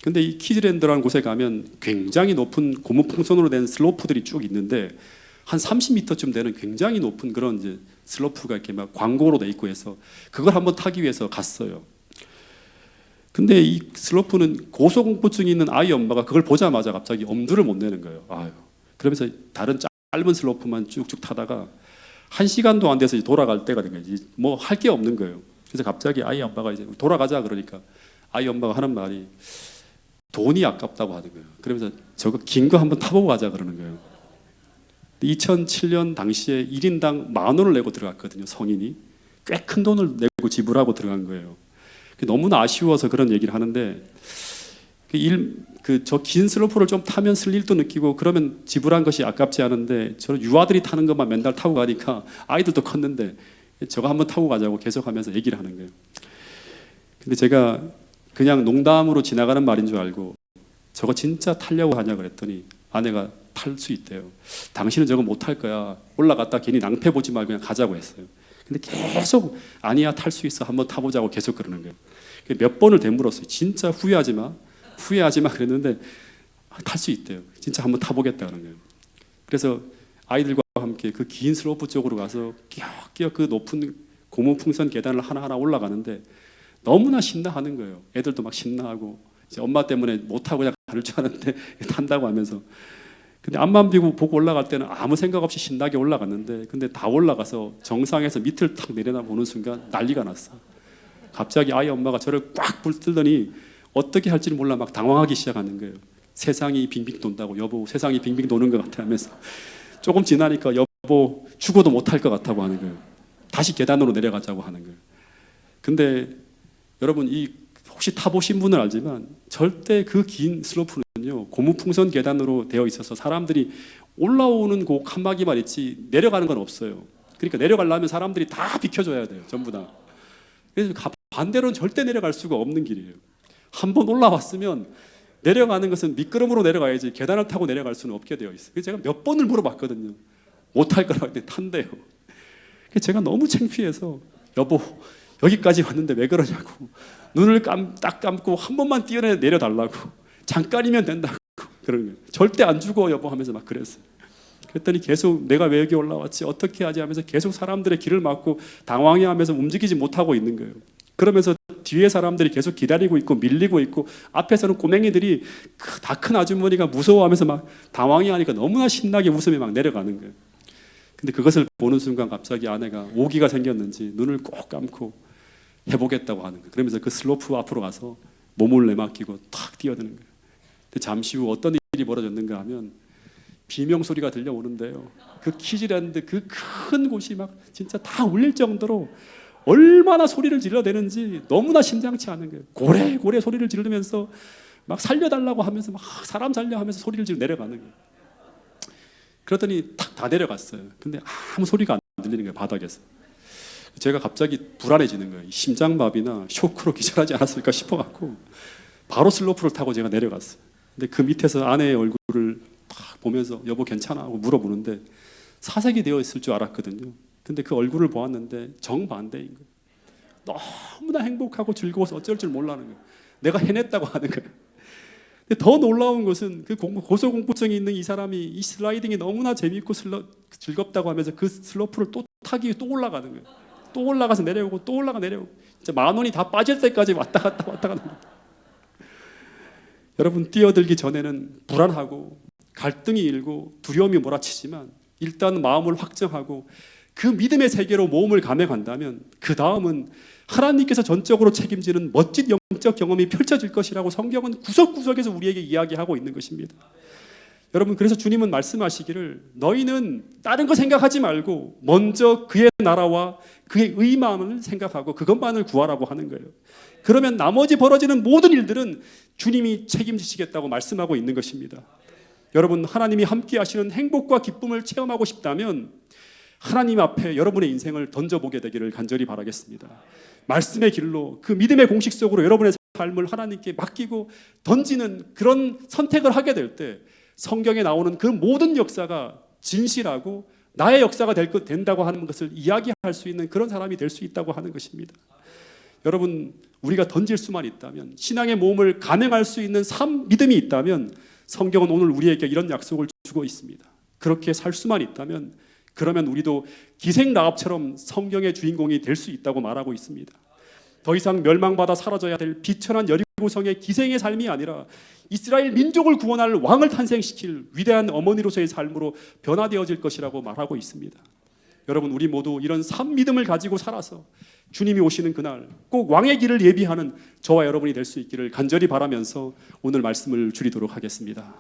근데 이 키즈랜드라는 곳에 가면 굉장히 높은 고무풍선으로 된 슬로프들이 쭉 있는데 한 30m쯤 되는 굉장히 높은 그런 이제 슬로프가 이렇게 막 광고로 돼 있고 해서 그걸 한번 타기 위해서 갔어요. 근데 이 슬로프는 고소공포증이 있는 아이 엄마가 그걸 보자마자 갑자기 엄두를 못 내는 거예요. 아유. 그러면서 다른 짧은 슬로프만 쭉쭉 타다가 1시간도 안 돼서 이제 돌아갈 때가 된 거예요. 뭐 할 게 없는 거예요. 그래서 갑자기 아이 엄마가 이제 돌아가자 그러니까 아이 엄마가 하는 말이 돈이 아깝다고 하는 거예요. 그러면서 저거 긴 거 한번 타보고 가자 그러는 거예요. 2007년 당시에 1인당 10,000원을 내고 들어갔거든요. 성인이 꽤 큰 돈을 내고 지불하고 들어간 거예요. 너무나 아쉬워서 그런 얘기를 하는데 저 긴 슬로프를 좀 타면 슬릴도 느끼고 그러면 지불한 것이 아깝지 않은데 저는 유아들이 타는 것만 맨날 타고 가니까 아이들도 컸는데 저거 한번 타고 가자고 계속하면서 얘기를 하는 거예요. 근데 제가 그냥 농담으로 지나가는 말인 줄 알고 저거 진짜 타려고 하냐 그랬더니 아내가 탈 수 있대요. 당신은 저거 못 탈 거야. 올라갔다 괜히 낭패 보지 말고 그냥 가자고 했어요. 근데 계속 아니야 탈 수 있어 한번 타보자고 계속 그러는 거예요. 몇 번을 되물었어요. 진짜 후회하지 마 그랬는데 탈 수 있대요. 진짜 한번 타보겠다는 거예요. 그래서 아이들과 함께 그 긴 슬로프 쪽으로 가서 끼역끼역 그 높은 고무풍선 계단을 하나하나 올라가는데 너무나 신나하는 거예요. 애들도 막 신나하고 이제 엄마 때문에 못 타고 그냥 가를 줄 알았는데 탄다고 하면서 근데 앞만 보고 올라갈 때는 아무 생각 없이 신나게 올라갔는데 근데 다 올라가서 정상에서 밑을 탁 내려다보는 순간 난리가 났어. 갑자기 아이 엄마가 저를 꽉 붙들더니 어떻게 할지를 몰라 막 당황하기 시작하는 거예요. 세상이 빙빙 돈다고 여보 세상이 빙빙 도는 것 같아 하면서 조금 지나니까 여보 죽어도 못할 것 같다고 하는 거예요. 다시 계단으로 내려가자고 하는 거예요. 근데 여러분 혹시 타보신 분은 알지만 절대 그 긴 슬로프는요 고무풍선 계단으로 되어 있어서 사람들이 올라오는 그 칸막이만 있지 내려가는 건 없어요. 그러니까 내려가려면 사람들이 다 비켜줘야 돼요. 전부 다. 그래서 반대로는 절대 내려갈 수가 없는 길이에요. 한번 올라왔으면 내려가는 것은 미끄럼으로 내려가야지 계단을 타고 내려갈 수는 없게 되어 있어요. 그래서 제가 몇 번을 물어봤거든요. 못할 거라고 했더니 탄대요. 그래서 제가 너무 창피해서 여보 여기까지 왔는데 왜 그러냐고 눈을 딱 감고 한 번만 내려달라고 잠깐이면 된다고 그러는 거예요. 절대 안 죽어 여보 하면서 막 그랬어요. 그랬더니 계속 내가 왜 여기 올라왔지 어떻게 하지 하면서 계속 사람들의 길을 막고 당황해하면서 움직이지 못하고 있는 거예요. 그러면서 뒤에 사람들이 계속 기다리고 있고 밀리고 있고 앞에서는 꼬맹이들이 다 큰 아주머니가 무서워하면서 막 당황해하니까 너무나 신나게 웃으며 막 내려가는 거예요. 근데 그것을 보는 순간 갑자기 아내가 오기가 생겼는지 눈을 꼭 감고 해보겠다고 하는 거예요. 그러면서 그 슬로프 앞으로 가서 몸을 내맡기고 탁 뛰어드는 거예요. 근데 잠시 후 어떤 일이 벌어졌는가 하면 비명 소리가 들려오는데요. 그 키즈랜드 그 큰 곳이 막 진짜 다 울릴 정도로 얼마나 소리를 질러대는지 너무나 심상치 않은 거예요. 고래고래 소리를 지르면서 막 살려달라고 하면서 막 사람 살려 하면서 소리를 지르고 내려가는 거예요. 그러더니 탁 다 내려갔어요. 근데 아무 소리가 안 들리는 거예요. 바닥에서. 제가 갑자기 불안해지는 거예요. 심장마비나 쇼크로 기절하지 않았을까 싶어갖고 바로 슬로프를 타고 제가 내려갔어요. 근데 그 밑에서 아내의 얼굴을 딱 보면서 여보 괜찮아 하고 물어보는데 사색이 되어 있을 줄 알았거든요. 근데 그 얼굴을 보았는데 정반대인 거예요. 너무나 행복하고 즐거워서 어쩔 줄 몰라는 거예요. 내가 해냈다고 하는 거예요. 근데 더 놀라운 것은 그 고소공포증이 있는 이 사람이 이 슬라이딩이 너무나 재미있고 즐겁다고 하면서 그 슬로프를 또 타기 위해 또 올라가는 거예요. 또 올라가서 내려오고 또 올라가 내려오고 진짜 만 원이 다 빠질 때까지 왔다 갔다 가는 거예요. 여러분 뛰어들기 전에는 불안하고 갈등이 일고 두려움이 몰아치지만 일단 마음을 확정하고 그 믿음의 세계로 모험을 감행한다면 그 다음은 하나님께서 전적으로 책임지는 멋진 영적 경험이 펼쳐질 것이라고 성경은 구석구석에서 우리에게 이야기하고 있는 것입니다. 여러분 그래서 주님은 말씀하시기를 너희는 다른 거 생각하지 말고 먼저 그의 나라와 그의 의만을 생각하고 그것만을 구하라고 하는 거예요. 그러면 나머지 벌어지는 모든 일들은 주님이 책임지시겠다고 말씀하고 있는 것입니다. 여러분 하나님이 함께 하시는 행복과 기쁨을 체험하고 싶다면 하나님 앞에 여러분의 인생을 던져보게 되기를 간절히 바라겠습니다. 말씀의 길로 그 믿음의 공식 속으로 여러분의 삶을 하나님께 맡기고 던지는 그런 선택을 하게 될 때 성경에 나오는 그 모든 역사가 진실하고 나의 역사가 된다고 하는 것을 이야기할 수 있는 그런 사람이 될 수 있다고 하는 것입니다. 여러분 우리가 던질 수만 있다면 신앙의 모험을 감행할 수 있는 믿음이 있다면 성경은 오늘 우리에게 이런 약속을 주고 있습니다. 그렇게 살 수만 있다면 그러면 우리도 기생 라합처럼 성경의 주인공이 될 수 있다고 말하고 있습니다. 더 이상 멸망받아 사라져야 될 비천한 여리고성의 기생의 삶이 아니라 이스라엘 민족을 구원할 왕을 탄생시킬 위대한 어머니로서의 삶으로 변화되어질 것이라고 말하고 있습니다. 여러분 우리 모두 이런 산 믿음을 가지고 살아서 주님이 오시는 그날 꼭 왕의 길을 예비하는 저와 여러분이 될 수 있기를 간절히 바라면서 오늘 말씀을 줄이도록 하겠습니다.